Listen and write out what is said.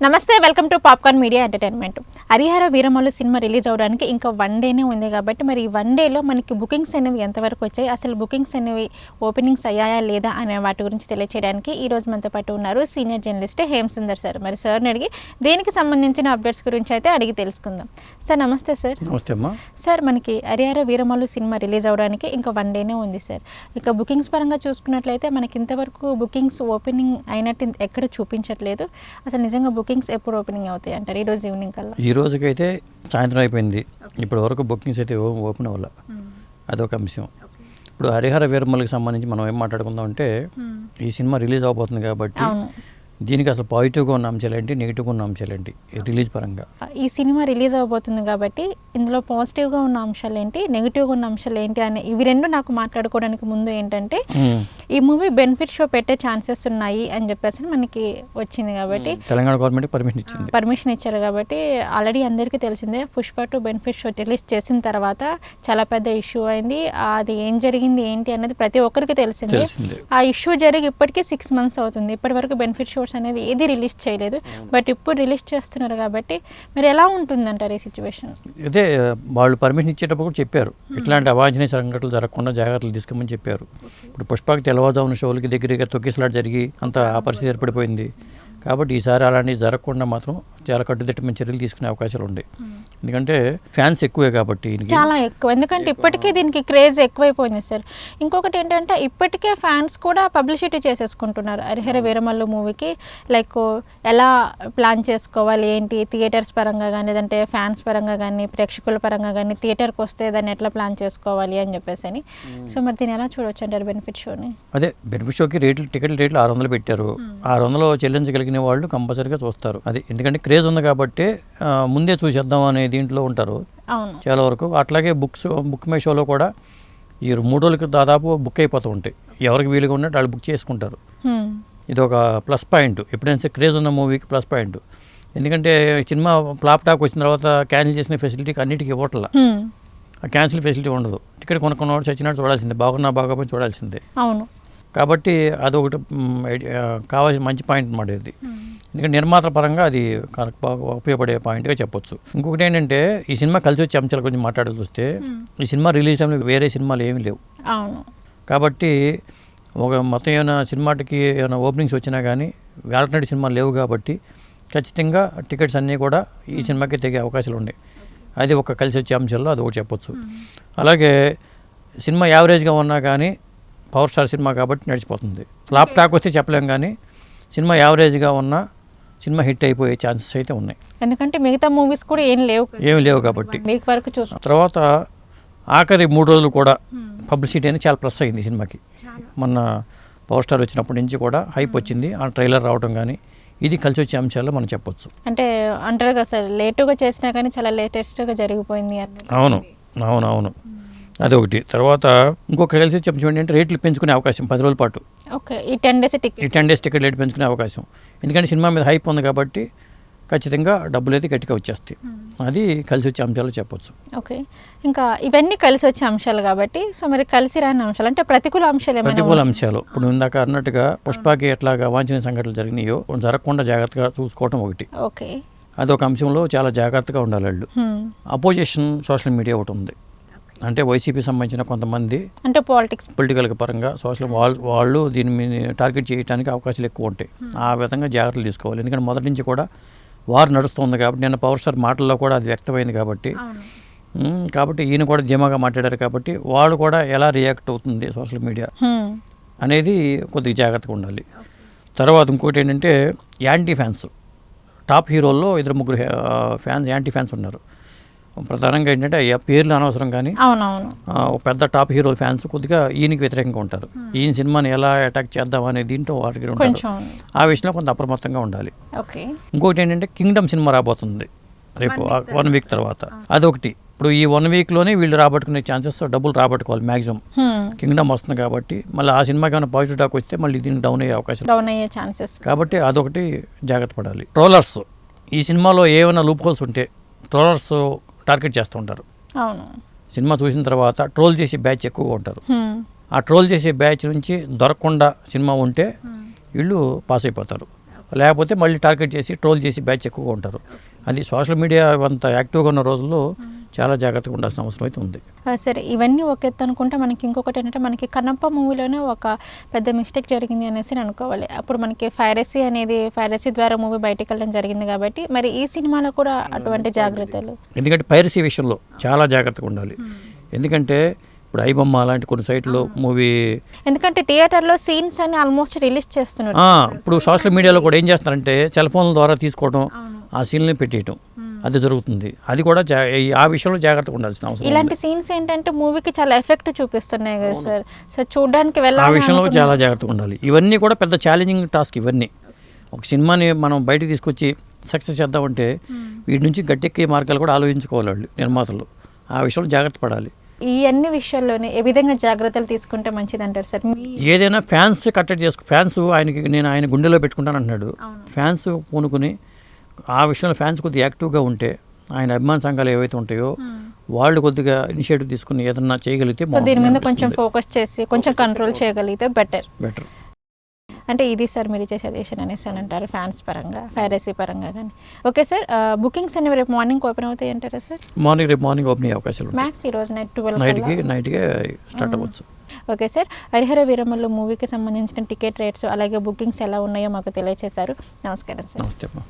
నమస్తే, welcome to popcorn media entertainment. Harihara Veeramallu cinema release అవడానికి ఇంకా 1 డేనే ఉంది కాబట్టి మరి ఈ 1 డేలో మనకి బుకింగ్స్ అనేవి ఎంతవరకు వచ్చాయి, అసలు బుకింగ్స్ అనేవి ఓపెనింగ్స్ అయ్యాయా లేదా అనే వాటి గురించి తెలియచేయడానికి ఈరోజు మనతో పాటు ఉన్నారు సీనియర్ జర్నలిస్ట్ హేమసుందర్ సార్. మరి సార్ని అడిగి దీనికి సంబంధించిన అప్డేట్స్ గురించి అయితే అడిగి తెలుసుకుందాం. సార్ నమస్తే. సార్ నమస్తే అమ్మా. సార్ మనకి హరిహర వీరమల్లు సినిమా రిలీజ్ అవడానికి ఇంకా 1 డేనే ఉంది సార్. ఇక బుకింగ్స్ పరంగా చూసుకున్నట్లయితే మనకి ఇంతవరకు బుకింగ్స్ ఓపెనింగ్ అయినట్టు ఎక్కడ చూపించట్లేదు. అసలు నిజంగా బుకింగ్స్ ఎప్పుడు ఓపెనింగ్ అవుతాయి అంటారు? ఈ రోజు ఈవినింగ్ కల్లా. ఈ రోజుకైతే సాయంత్రం అయిపోయింది. ఇప్పటి వరకు బుకింగ్స్ అయితే ఓపెన్ అవ్వాల. అదొక అంశం. ఇప్పుడు హరిహర వీరమల్లుకి సంబంధించి మనం ఏం మాట్లాడుకుందాం అంటే, ఈ సినిమా రిలీజ్ అవబోతుంది కాబట్టి దీనికి అసలు పాజిటివ్గా ఉన్న అంశాలు ఏంటి, నెగిటివ్గా ఉన్న అంశాలు ఏంటి రిలీజ్ పరంగా. ఈ సినిమా రిలీజ్ అవబోతుంది కాబట్టి ఇందులో పాజిటివ్గా ఉన్న అంశాలు ఏంటి, నెగిటివ్గా ఉన్న అంశాలు ఏంటి అనే ఇవి రెండు నాకు మాట్లాడుకోవడానికి ముందు ఏంటంటే, ఈ మూవీ బెనిఫిట్ షో పెట్టే ఛాన్సెస్ ఉన్నాయి అని చెప్పేసి మనకి వచ్చింది కాబట్టి తెలంగాణ గవర్నమెంట్ పర్మిషన్ ఇచ్చారు కాబట్టి ఆల్రెడీ అందరికీ తెలిసిందే. పుష్ప 2 బెనిఫిట్ షో రిలీజ్ చేసిన తర్వాత చాలా పెద్ద ఇష్యూ అయింది. అది ఏం జరిగింది ఏంటి అనేది ప్రతి ఒక్కరికి తెలిసిందే. ఆ ఇష్యూ జరిగి ఇప్పటికీ 6 months అవుతుంది. ఇప్పటి వరకు బెనిఫిట్ షోస్ అనేది ఏది రిలీజ్ చేయలేదు. బట్ ఇప్పుడు రిలీజ్ చేస్తున్నారు కాబట్టి మరి ఎలా ఉంటుందంటారు ఈ సిచ్యువేషన్? అదే వాళ్ళు పర్మిషన్ ఇచ్చేటప్పుడు కూడా చెప్పారు, ఇట్లాంటి అవాంఛనీయ సంఘటనలు జరగకుండా జాగ్రత్తలు తీసుకోమని చెప్పారు. ఇప్పుడు పుష్పకి తెల్లవారుజామున షోలకి దగ్గరగా తొక్కిసలాట జరిగి అంత ఆ పరిస్థితి ఏర్పడిపోయింది. కాబట్టి ఈసారి అలాంటివి జరగకుండా మాత్రం చాలా కట్టుదిట్టమైన చర్యలు తీసుకునే అవకాశాలు ఉన్నాయి. ఎందుకంటే ఫ్యాన్స్ ఎక్కువే కాబట్టి, చాలా ఎక్కువ. ఎందుకంటే ఇప్పటికే దీనికి క్రేజ్ ఎక్కువైపోయింది సార్. ఇంకొకటి ఏంటంటే ఇప్పటికే ఫ్యాన్స్ కూడా పబ్లిసిటీ చేసేసుకుంటున్నారు హరిహర వీరమల్లు మూవీకి. లైక్ ఎలా ప్లాన్ చేసుకోవాలి ఏంటి, థియేటర్స్ పరంగా కానీ లేదంటే ఫ్యాన్స్ పరంగా కానీ ప్రేక్షకుల పరంగా కానీ థియేటర్కి వస్తే దాన్ని ఎట్లా ప్లాన్ చేసుకోవాలి అని చెప్పేసి అని. సో మరి దీన్ని ఎలా చూడవచ్చు అంటారు బెనిఫిట్ షోని? అదే బెనిఫిట్ షోకి టికెట్ రేట్లు 600 పెట్టారు. 600 చెల్లించగలిగిన వాళ్ళు కంపల్సరీగా చూస్తారు. అది ఎందుకంటే క్రేజ్ ఉంది కాబట్టి ముందే చూసేద్దాం అనే దీంట్లో ఉంటారు చాలా వరకు. అట్లాగే బుక్ మై షోలో కూడా ఈ 3 రోజులకి దాదాపు బుక్ అయిపోతూ ఉంటాయి. ఎవరికి వీలుగా ఉన్నట్టు వాళ్ళు బుక్ చేసుకుంటారు. ఇది ఒక ప్లస్ పాయింట్, ఎప్పుడైనా క్రేజ్ ఉన్న మూవీకి ప్లస్ పాయింట్. ఎందుకంటే సినిమా ఫ్లాప్ టాక్ వచ్చిన తర్వాత క్యాన్సిల్ చేసిన ఫెసిలిటీకి అన్నిటికీ ఇవ్వట్ల. ఆ క్యాన్సిల్ ఫెసిలిటీ ఉండదు. టికెట్ కొనుక్కున్నవాడు చచ్చినట్టు చూడాల్సిందే, బాగుపోయి చూడాల్సిందే. అవును. కాబట్టి అదొకటి కావాల్సిన మంచి పాయింట్ అన్నమాట ఇది. ఎందుకంటే నిర్మాత పరంగా అది బాగా ఉపయోగపడే పాయింట్గా చెప్పొచ్చు. ఇంకొకటి ఏంటంటే, ఈ సినిమా కలిసి వచ్చే అంశాల గురించి మాట్లాడాల్సి వస్తే, ఈ సినిమా రిలీజ్ టైంలో వేరే సినిమాలు ఏమీ లేవు. కాబట్టి మొత్తం ఏమైనా సినిమాటికి ఏమైనా ఓపెనింగ్స్ వచ్చినా కానీ ఆల్టర్నేటివ్ సినిమాలు లేవు కాబట్టి ఖచ్చితంగా టికెట్స్ అన్నీ కూడా ఈ సినిమాకి తెగే అవకాశాలు ఉన్నాయి. అది ఒక కలిసి వచ్చే అంశాల్లో అది ఒకటి చెప్పొచ్చు. అలాగే సినిమా యావరేజ్గా ఉన్నా కానీ పవర్ స్టార్ సినిమా కాబట్టి నడిచిపోతుంది. ఫ్లాప్ టాక్ వస్తే చెప్పలేం, కానీ సినిమా యావరేజ్గా ఉన్న సినిమా హిట్ అయిపోయే ఛాన్సెస్ అయితే ఉన్నాయి. ఎందుకంటే మిగతా మూవీస్ కూడా ఏమి లేవు కాబట్టి. తర్వాత ఆఖరి 3 రోజులు కూడా పబ్లిసిటీ అనేది చాలా ప్లస్ అయింది సినిమాకి. మొన్న పవర్ స్టార్ వచ్చినప్పటి నుంచి కూడా హైప్ వచ్చింది. ఆ ట్రైలర్ రావడం కానీ ఇది కలిసి వచ్చే అంశాల్లో మనం చెప్పొచ్చు. అంటే అంటారు కదా సార్, లేటుగా చేసినా కానీ చాలా లేటెస్ట్గా జరిగిపోయింది. అవును అదొకటి. తర్వాత ఇంకొక కలిసి చెప్పండి అంటే రేట్లు పెంచుకునే అవకాశం 10 రోజుల పాటు. ఈ 10 days టికెట్ రేట్ పెంచుకునే అవకాశం. ఎందుకంటే సినిమా మీద హైప్ ఉంది కాబట్టి ఖచ్చితంగా డబ్బులు అయితే గట్టిగా వచ్చేస్తాయి. అది కలిసి వచ్చే అంశాలు చెప్పొచ్చు. ఓకే, ఇంకా ఇవన్నీ కలిసి వచ్చే అంశాలు కాబట్టి సో మరి కలిసి రాని అంశాలు అంటే ప్రతికూల అంశాలు. ఇప్పుడు ఇందాక అన్నట్టుగా పుష్పకి ఎట్లాగా అవాంఛనీయ సంఘటనలు జరిగినాయో జరగకుండా జాగ్రత్తగా చూసుకోవటం ఒకటి. ఓకే, అదొక అంశంలో చాలా జాగ్రత్తగా ఉండాలి వాళ్ళు. అపోజిషన్ సోషల్ మీడియా ఒకటి ఉంది. అంటే వైసీపీ సంబంధించిన కొంతమంది అంటే పొలిటికల్ పరంగా వాళ్ళు దీని మీద టార్గెట్ చేయడానికి అవకాశాలు ఎక్కువ ఉంటాయి. ఆ విధంగా జాగ్రత్తలు తీసుకోవాలి. ఎందుకంటే మొదటి నుంచి కూడా వార్ నడుస్తుంది కాబట్టి, నిన్న పవర్ స్టార్ మాటల్లో కూడా అది వ్యక్తమైంది కాబట్టి ఈయన కూడా ధీమాగా మాట్లాడారు కాబట్టి వాళ్ళు కూడా ఎలా రియాక్ట్ అవుతుంది సోషల్ మీడియా అనేది కొద్దిగా జాగ్రత్తగా ఉండాలి. తర్వాత ఇంకోటి ఏంటంటే యాంటీ ఫ్యాన్స్. టాప్ హీరోల్లో 2-3 ఫ్యాన్స్ యాంటీ ఫ్యాన్స్ ఉన్నారు. ప్రధానంగా ఏంటంటే పేర్లు అనవసరం, కానీ పెద్ద టాప్ హీరో ఫ్యాన్స్ కొద్దిగా ఈయనకి వ్యతిరేకంగా ఉంటారు. ఈయన సినిమాని ఎలా అటాక్ చేద్దాం అనే దీంట్లో వాటికి ఉంటారు. ఆ విషయంలో కొంత అప్రమత్తంగా ఉండాలి. ఇంకొకటి ఏంటంటే కింగ్డమ్ సినిమా రాబోతుంది రేపు 1 week తర్వాత. అదొకటి. ఇప్పుడు ఈ 1 weekలోనే వీళ్ళు రాబట్టుకునే ఛాన్సెస్, డబ్బులు రాబట్టుకోవాలి మ్యాక్సిమం. కింగ్డమ్ వస్తుంది కాబట్టి మళ్ళీ ఆ సినిమాకి ఏమైనా పాజిటివ్ టాక్ వస్తే మళ్ళీ దీనికి డౌన్ అయ్యే అవకాశం కాబట్టి అదొకటి జాగ్రత్త పడాలి. ట్రోలర్స్ ఈ సినిమాలో ఏమైనా లూప్ హోల్స్ ఉంటే ట్రోలర్స్ టార్గెట్ చేస్తూ ఉంటారు. సినిమా చూసిన తర్వాత ట్రోల్ చేసే బ్యాచ్ ఎక్కువగా ఉంటారు. ఆ ట్రోల్ చేసే బ్యాచ్ నుంచి దొరకకుండా సినిమా ఉంటే వీళ్ళు పాస్ అయిపోతారు. లేకపోతే మళ్ళీ టార్గెట్ చేసి ట్రోల్ చేసి బ్యాచ్ ఎక్కువగా ఉంటారు. అది సోషల్ మీడియా అంత యాక్టివ్గా ఉన్న రోజుల్లో చాలా జాగ్రత్తగా ఉండాల్సిన అవసరం అయితే ఉంది. సరే, ఇవన్నీ ఒక ఎత్తు అనుకుంటే మనకి ఇంకొకటి ఏంటంటే మనకి కన్నప్ప మూవీలోనే ఒక పెద్ద మిస్టేక్ జరిగింది అనేసి అనుకోవాలి. అప్పుడు మనకి పైరసీ ద్వారా మూవీ బయటకు వెళ్ళడం జరిగింది కాబట్టి మరి ఈ సినిమాలో కూడా అటువంటి జాగ్రత్తలు, ఎందుకంటే పైరసీ విషయంలో చాలా జాగ్రత్తగా ఉండాలి. ఎందుకంటే ఇప్పుడు ఐబొమ్మ అలాంటి కొన్ని సైట్లో మూవీ, ఎందుకంటే థియేటర్లో సీన్స్ అని ఆల్మోస్ట్ రిలీజ్ చేస్తున్నారు. ఇప్పుడు సోషల్ మీడియాలో కూడా ఏం చేస్తున్నారంటే సెల్ ఫోన్ల ద్వారా తీసుకోవడం, ఆ సీన్లని పెట్టేయటం, అది జరుగుతుంది. అది కూడా ఆ విషయంలో జాగ్రత్తగా ఉండాల్సిన అవసరం. ఇలాంటి సీన్స్ ఏంటంటే మూవీకి చాలా ఎఫెక్ట్ చూపిస్తున్నాయి కదా సార్. సో చూడడానికి ఆ విషయంలో చాలా జాగ్రత్తగా ఉండాలి. ఇవన్నీ కూడా పెద్ద ఛాలెంజింగ్ టాస్క్. ఇవన్నీ ఒక సినిమాని మనం బయటకు తీసుకొచ్చి సక్సెస్ చేద్దామంటే వీటి నుంచి గట్టెక్కే మార్గాలు కూడా ఆలోచించుకోవాలి వాళ్ళు, నిర్మాతలు. ఆ విషయంలో జాగ్రత్త పడాలి. ఈ అన్ని విషయాల్లోనే ఏ విధంగా జాగ్రత్తలు తీసుకుంటే మంచిది అంటారు సార్? ఏదైనా ఫ్యాన్స్ కట్టడి ఫ్యాన్స్ ఆయన గుండెలో పెట్టుకుంటాను అంటున్నాడు. ఫ్యాన్స్ పూనుకుని ఆ విషయంలో ఫ్యాన్స్ కొద్దిగా యాక్టివ్గా ఉంటే, ఆయన అభిమాన సంఘాలు ఏవైతే ఉంటాయో వాళ్ళు కొద్దిగా ఇనిషియేటివ్ తీసుకుని ఏదన్నా చేయగలిగితే, దీని మీద కొంచెం ఫోకస్ చేసి కొంచెం కంట్రోల్ చేయగలిగితే బెటర్. అంటే ఇది సార్ మీరు ఇచ్చే సజెషన్ అనేసి అని అంటారు, ఫ్యాన్స్ పరంగా, పైరసీ పరంగా కానీ. ఓకే సార్, బుకింగ్స్ అనేవి రేపు మార్నింగ్ ఓపెన్ అవుతాయి అంటారా సార్? రేపు మార్నింగ్ ఓపెన్ అయ్యే అవకాశాలు మ్యాక్స్ ఈ రోజు నైట్కి స్టార్ట్ అవ్వచ్చు. ఓకే సార్, హరిహర వీరమల్లు మూవీకి సంబంధించిన టికెట్ రేట్స్ అలాగే బుకింగ్స్ ఎలా ఉన్నాయో మాకు తెలియజేశారు. నమస్కారం సార్. నమస్తే.